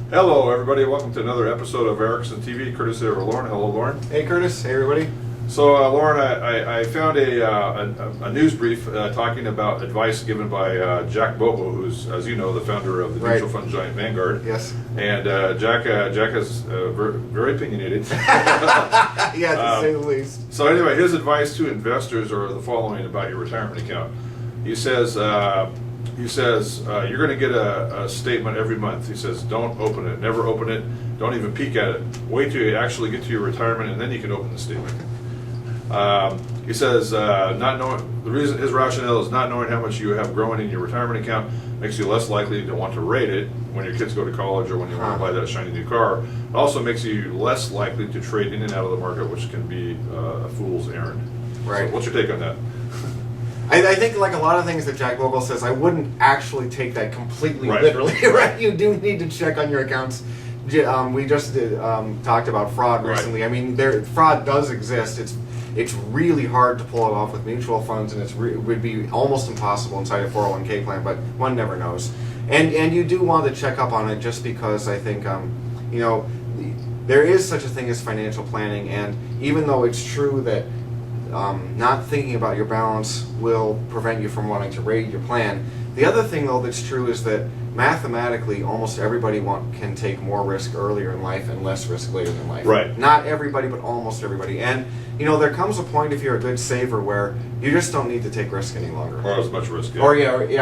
Hello, everybody. Welcome to another episode of Erickson TV, courtesy of Lauren. Hello, Lauren. Hey, Curtis. Hey, everybody. So, Lauren, I found a news brief talking about advice given by Jack Bobo, who's, as you know, the founder of the mutual fund giant Vanguard. Yes. And Jack is very opinionated. Yeah, to say the least. So anyway, his advice to investors are the following about your retirement account. He says you're going to get a statement every month. He says don't open it, never open it, don't even peek at it. Wait till you actually get to your retirement, and then you can open the statement. He says not knowing the reason, his rationale is not knowing how much you have growing in your retirement account makes you less likely to want to rate it when your kids go to college or when you want to buy that shiny new car. It also makes you less likely to trade in and out of the market, which can be a fool's errand. Right. So what's your take on that? I think, like a lot of things that Jack Bogle says, I wouldn't actually take that completely Right. literally. Right? You do need to check on your accounts. We just talked about fraud recently. Right. I mean, fraud does exist. It's really hard to pull it off with mutual funds, and it would be almost impossible inside a 401k plan. But one never knows. And you do want to check up on it, just because I think there is such a thing as financial planning, and even though it's true that not thinking about your balance will prevent you from wanting to rate your plan. The other thing, though, that's true is that mathematically, almost everybody can take more risk earlier in life and less risk later in life. Right. Not everybody, but almost everybody. And there comes a point, if you're a good saver, where you just don't need to take risk any longer. Or as much risk. Yeah. Or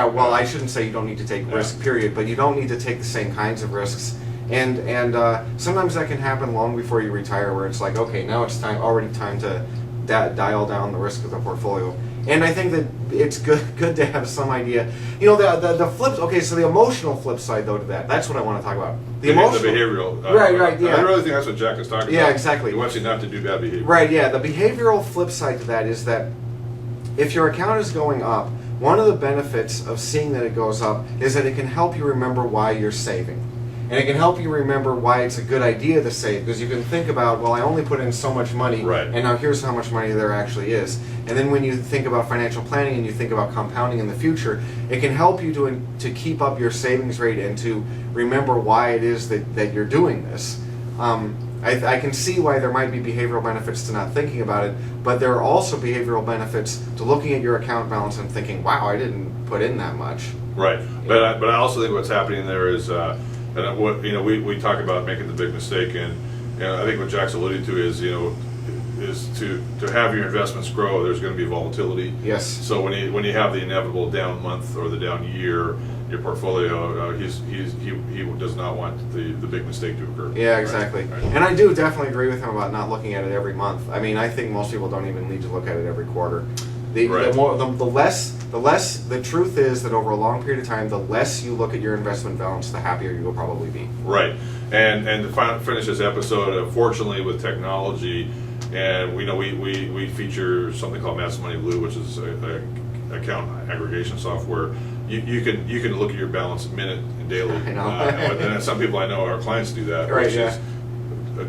well, I shouldn't say you don't need to take risk, period, but you don't need to take the same kinds of risks. And sometimes that can happen long before you retire, where it's like, okay, now it's already time to dial down the risk of the portfolio. And I think that it's good to have some idea. The flip. Okay, so the emotional flip side, though, to that's what I want to talk about. The behavioral. Right. Yeah. I really think that's what Jack is talking about. Yeah, exactly. He wants you not to do bad behavior. Right. Yeah. The behavioral flip side to that is that if your account is going up, one of the benefits of seeing that it goes up is that it can help you remember why you're saving. And it can help you remember why it's a good idea to save, because you can think about, well, I only put in so much money, right, and now here's how much money there actually is. And then when you think about financial planning and you think about compounding in the future, it can help you to keep up your savings rate and to remember why it is that you're doing this. I can see why there might be behavioral benefits to not thinking about it, but there are also behavioral benefits to looking at your account balance and thinking, wow, I didn't put in that much. Right. But I also think what's happening there is, and what we talk about making the big mistake, and I think what Jack's alluding to is to have your investments grow, there's going to be volatility. Yes. So when you have the inevitable down month or the down year, your portfolio, he does not want the big mistake to occur. Yeah, exactly. Right. And I do definitely agree with him about not looking at it every month. I mean, I think most people don't even need to look at it every quarter. The truth is that over a long period of time, the less you look at your investment balance, the happier you will probably be. Right. And to finish this episode, fortunately with technology, and we feature something called Mass Money Blue, which is a account aggregation software. You can look at your balance minute and daily. I know. And some people I know, our clients do that. Right. Which Yeah. is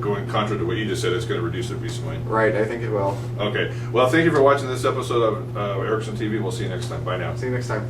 going contrary to what you just said, it's going to reduce their peace of mind. Right. I think it will. Okay. Well, thank you for watching this episode of Erickson TV. We'll see you next time. Bye now. See you next time.